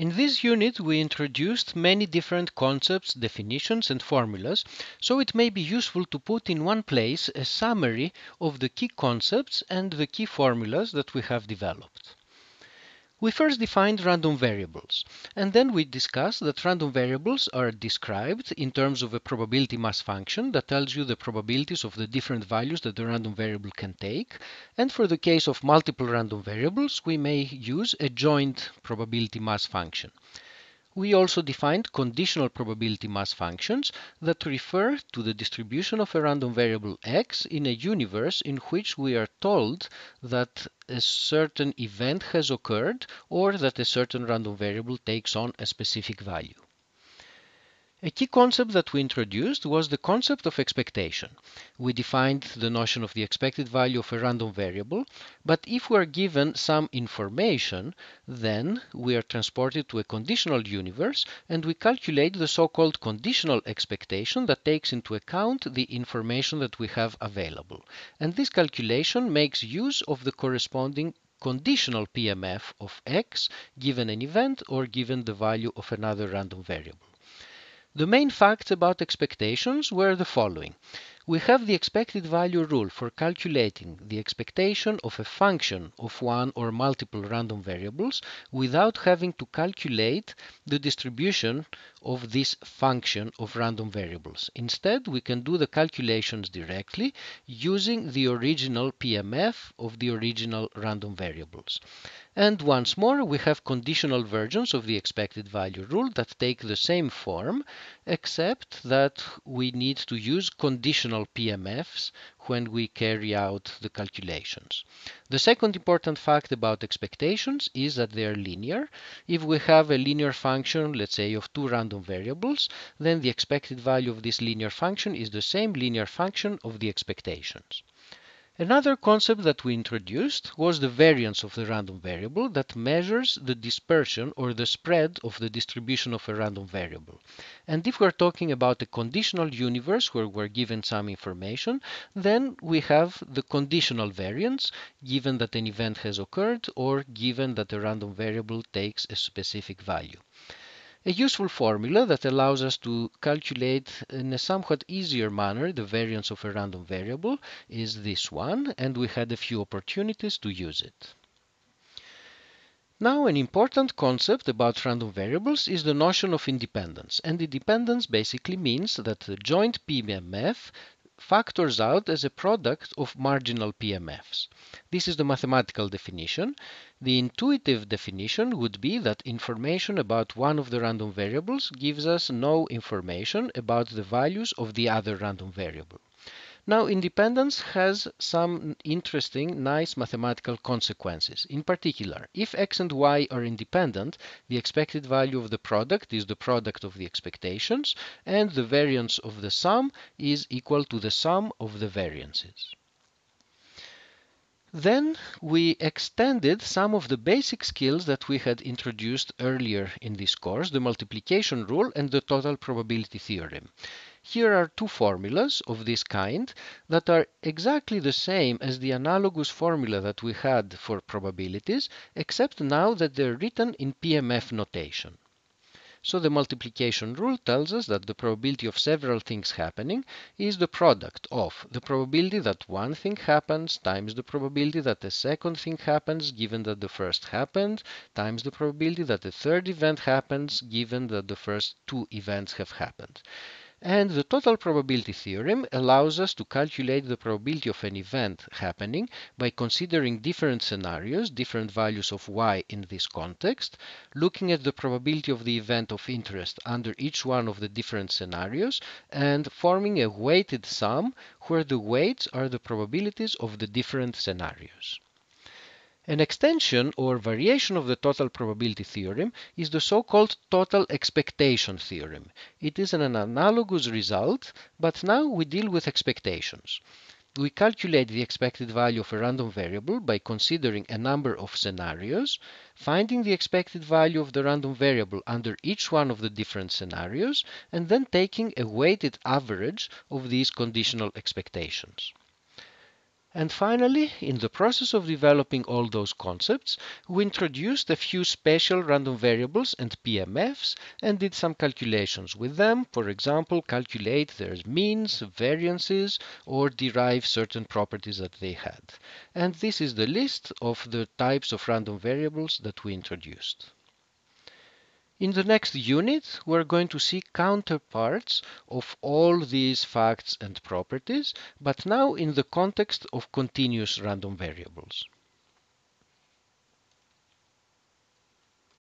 In this unit, we introduced many different concepts, definitions, and formulas, so it may be useful to put in one place a summary of the key concepts and the key formulas that we have developed. We first defined random variables, and then we discussed that random variables are described in terms of a probability mass function that tells you the probabilities of the different values that the random variable can take. And for the case of multiple random variables, we may use a joint probability mass function. We also defined conditional probability mass functions that refer to the distribution of a random variable x in a universe in which we are told that a certain event has occurred or that a certain random variable takes on a specific value. A key concept that we introduced was the concept of expectation. We defined the notion of the expected value of a random variable, but if we are given some information, then we are transported to a conditional universe and we calculate the so-called conditional expectation that takes into account the information that we have available. And this calculation makes use of the corresponding conditional PMF of x given an event or given the value of another random variable. The main facts about expectations were the following. We have the expected value rule for calculating the expectation of a function of one or multiple random variables without having to calculate the distribution of this function of random variables. Instead, we can do the calculations directly using the original PMF of the original random variables. And once more, we have conditional versions of the expected value rule that take the same form, except that we need to use conditional PMFs when we carry out the calculations. The second important fact about expectations is that they are linear. If we have a linear function, let's say of two random variables, then the expected value of this linear function is the same linear function of the expectations. Another concept that we introduced was the variance of the random variable that measures the dispersion or the spread of the distribution of a random variable. And if we're talking about a conditional universe where we're given some information, then we have the conditional variance given that an event has occurred or given that a random variable takes a specific value. A useful formula that allows us to calculate in a somewhat easier manner the variance of a random variable is this one, and we had a few opportunities to use it. Now, an important concept about random variables is the notion of independence. And independence basically means that the joint PMF factors out as a product of marginal PMFs. This is the mathematical definition. The intuitive definition would be that information about one of the random variables gives us no information about the values of the other random variable. Now, independence has some interesting, nice mathematical consequences. In particular, if x and y are independent, the expected value of the product is the product of the expectations, and the variance of the sum is equal to the sum of the variances. Then we extended some of the basic skills that we had introduced earlier in this course, the multiplication rule and the total probability theorem. Here are two formulas of this kind that are exactly the same as the analogous formula that we had for probabilities, except now that they're written in PMF notation. So the multiplication rule tells us that the probability of several things happening is the product of the probability that one thing happens times the probability that the second thing happens given that the first happened times the probability that the third event happens given that the first two events have happened. And the total probability theorem allows us to calculate the probability of an event happening by considering different scenarios, different values of y in this context, looking at the probability of the event of interest under each one of the different scenarios, and forming a weighted sum where the weights are the probabilities of the different scenarios. An extension or variation of the total probability theorem is the so-called total expectation theorem. It is an analogous result, but now we deal with expectations. We calculate the expected value of a random variable by considering a number of scenarios, finding the expected value of the random variable under each one of the different scenarios, and then taking a weighted average of these conditional expectations. And finally, in the process of developing all those concepts, we introduced a few special random variables and PMFs and did some calculations with them. For example, calculate their means, variances, or derive certain properties that they had. And this is the list of the types of random variables that we introduced. In the next unit, we're going to see counterparts of all these facts and properties, but now in the context of continuous random variables.